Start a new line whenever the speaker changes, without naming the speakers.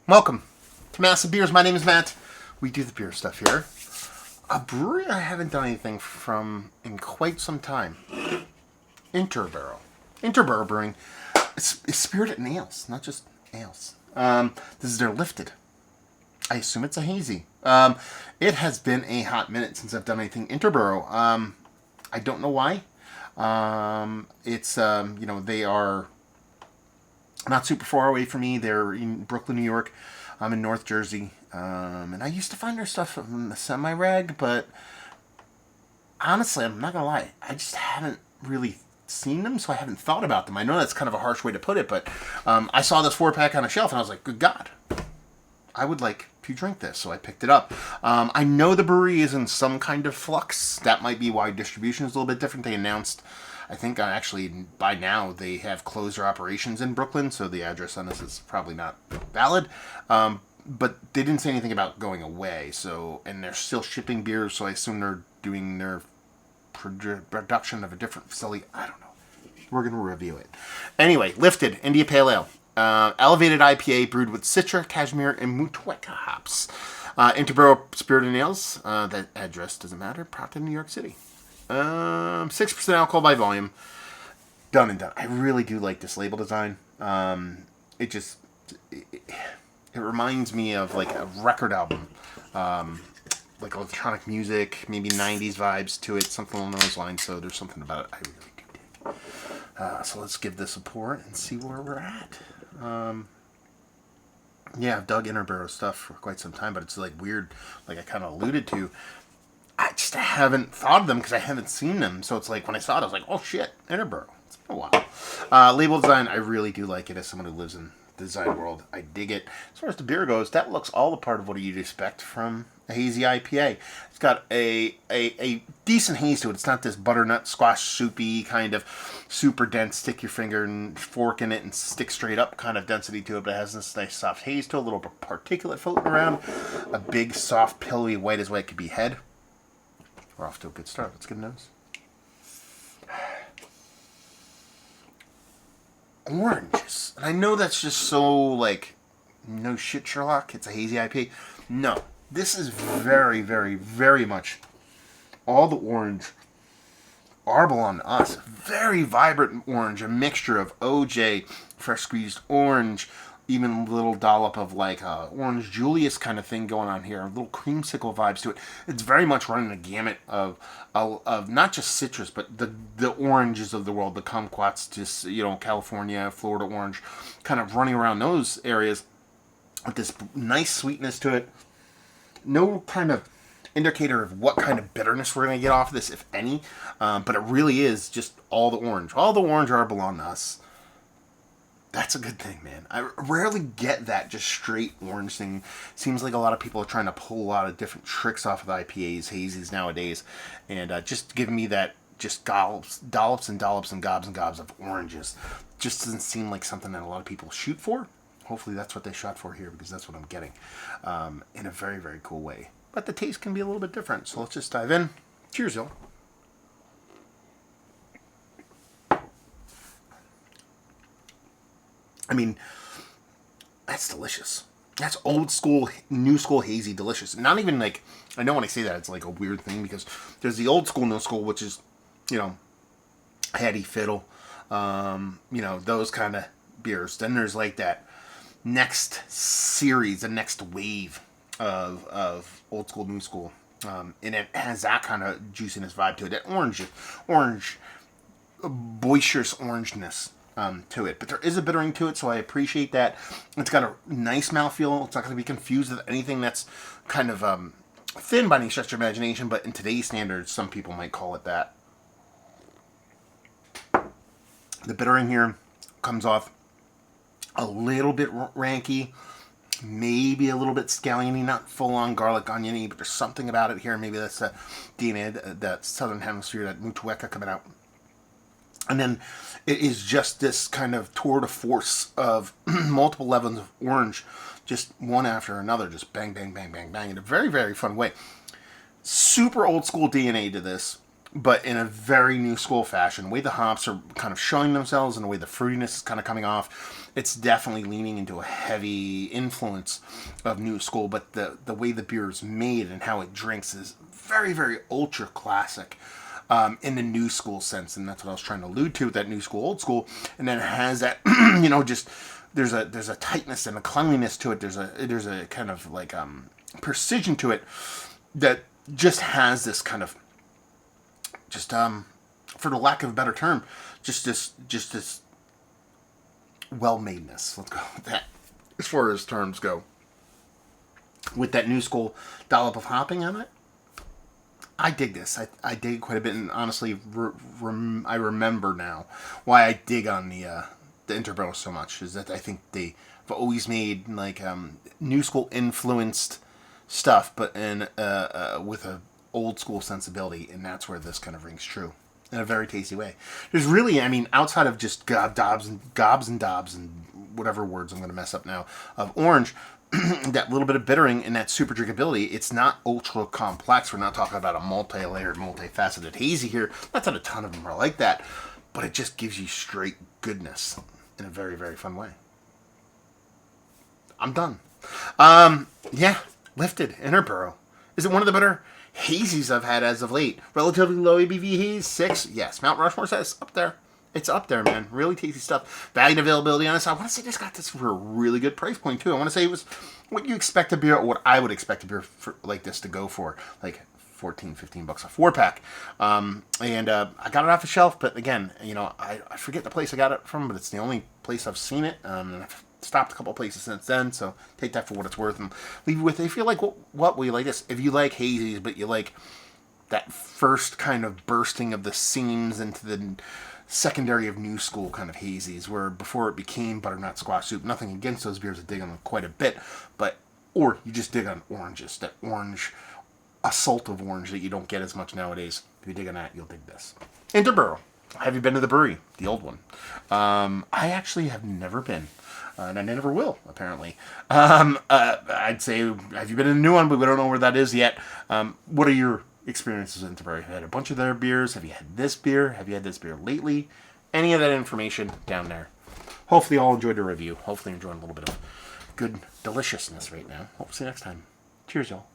Welcome to Massive Beers. My name is Matt. We do the beer stuff here. A brewery I haven't done anything from in quite some time. Interboro. Interboro Brewing. It's spirited in ales, not just ales. This is their Lifted. I assume it's a hazy. It has been a hot minute since I've done anything Interboro. I don't know why. They are not super far away from me. They're in Brooklyn, New York. I'm in North Jersey. And I used to find their stuff semi-ragged, but honestly, I'm not going to lie. I just haven't really seen them, so I haven't thought about them. I know that's kind of a harsh way to put it, but I saw this 4-pack on a shelf, and I was like, good God, I would like to drink this, so I picked it up. I know the brewery is in some kind of flux. That might be why distribution is a little bit different. They announced, I think actually by now, they have closed their operations in Brooklyn, so the address on this is probably not valid. But they didn't say anything about going away, so, and they're still shipping beers, so I assume they're doing their production of a different facility. I don't know. We're going to review it. Anyway, Lifted, India Pale Ale. Elevated IPA brewed with Citra, Cashmere, and Motueka hops. Interboro Spirited Ales. That address doesn't matter. Proctor, New York City. 6% alcohol by volume. Done and done. I really do like this label design. It reminds me of like a record album. Like electronic music, maybe 90s vibes to it, something along those lines. So there's something about it I really do dig. So let's give this a pour and see where we're at. I've dug Interboro stuff for quite some time, but it's like weird, like I kind of alluded to. I just haven't thought of them because I haven't seen them. So it's like when I saw it, I was like, oh shit, Interboro. It's been a while. Label design, I really do like it as someone who lives in the design world. I dig it. As far as the beer goes, that looks all a part of what you'd expect from a hazy IPA. It's got a decent haze to it. It's not this butternut squash soupy kind of super dense, stick your finger and fork in it and stick straight up kind of density to it, but it has this nice soft haze to it, a little particulate floating around, a big soft pillowy white as white could be head. We're off to a good start. Let's get a nose. Oranges. And I know that's just so, like, no shit, Sherlock. It's a hazy IPA. No. This is very, very, very much all the orange are belong to us. Very vibrant orange. A mixture of OJ, fresh squeezed orange, even a little dollop of like orange Julius kind of thing going on here. A little creamsicle vibes to it. It's very much running a gamut of not just citrus, but the oranges of the world, the kumquats, just California, Florida orange, kind of running around those areas with this nice sweetness to it. No kind of indicator of what kind of bitterness we're going to get off of this, if any. But it really is just all the orange. All the orange are belong to us. That's a good thing, man. I rarely get that just straight orange thing. Seems like a lot of people are trying to pull a lot of different tricks off of the IPAs, hazies nowadays. And just giving me that just dollops and dollops and gobs of oranges. Just doesn't seem like something that a lot of people shoot for. Hopefully that's what they shot for here, because that's what I'm getting in a very, very cool way. But the taste can be a little bit different. So let's just dive in. Cheers, y'all. I mean, that's delicious. That's old school, new school hazy delicious. Not even like, I know when I say that it's like a weird thing, because there's the old school, new school, which is, Hattie Fiddle, those kind of beers. Then there's like that next series, the next wave of old school, new school. And it has that kind of juiciness vibe to it. That orange, boisterous orangeness to it. But there is a bittering to it, so I appreciate that. It's got a nice mouthfeel. It's not going to be confused with anything that's kind of thin by any stretch of imagination, but in today's standards, some people might call it that. The bittering here comes off a little bit ranky, maybe a little bit scalliony, not full-on garlic oniony, but there's something about it here. Maybe that's the DNA, that southern hemisphere, that Motueka coming out. And then it is just this kind of tour de force of multiple levels of orange, just one after another, just bang, bang, bang, bang, bang, in a very, very fun way. Super old school DNA to this, but in a very new school fashion. The way the hops are kind of showing themselves and the way the fruitiness is kind of coming off, it's definitely leaning into a heavy influence of new school, but the way the beer is made and how it drinks is very, very ultra classic. In the new school sense, and that's what I was trying to allude to with that new school, old school, and then it has that, just there's a tightness and a cleanliness to it. There's a kind of like precision to it that just has this kind of just for the lack of a better term, just this well-madeness. Let's go with that as far as terms go. With that new school dollop of hopping on it, I dig this. I dig quite a bit, and honestly, I remember now why I dig on the Interboro so much. Is that I think they've always made like new school influenced stuff, but in with a old school sensibility, and that's where this kind of rings true in a very tasty way. There's really, I mean, outside of just gobs and dobs and whatever words I'm going to mess up now of orange. That little bit of bittering and that super drinkability, it's not ultra complex. We're not talking about a multi-layered, multifaceted hazy here. Not that a ton of them are like that, but it just gives you straight goodness in a very, very fun way. I'm done. Yeah, Lifted, Interboro. Is it one of the better hazies I've had as of late? Relatively low ABV haze, 6. Yes, Mount Rushmore says up there. It's up there, man. Really tasty stuff. Value and availability on this. I want to say this got this for a really good price point, too. I want to say it was what you expect a beer, what I would expect a beer for, like this to go for. Like $14, $15 a 4-pack. I got it off the shelf, but again, I forget the place I got it from, but it's the only place I've seen it. And I've stopped a couple places since then, so take that for what it's worth. And leave you with, if you like, what will you like this? If you like hazies, but you like that first kind of bursting of the seams into the secondary of new school kind of hazies, where before it became butternut squash soup. Nothing against those beers, I dig on them quite a bit, or you just dig on oranges, that orange assault of orange that you don't get as much nowadays. If you dig on that, you'll dig this. Interboro. Have you been to the brewery? The old one. I actually have never been. And I never will, apparently. I'd say, have you been in the new one? But we don't know where that is yet. What are your experiences in Interboro? Have you had a bunch of their beers? Have you had this beer? Have you had this beer lately? Any of that information down there. Hopefully you all enjoyed the review. Hopefully you're enjoying a little bit of good deliciousness right now. Hope to see you next time. Cheers, y'all.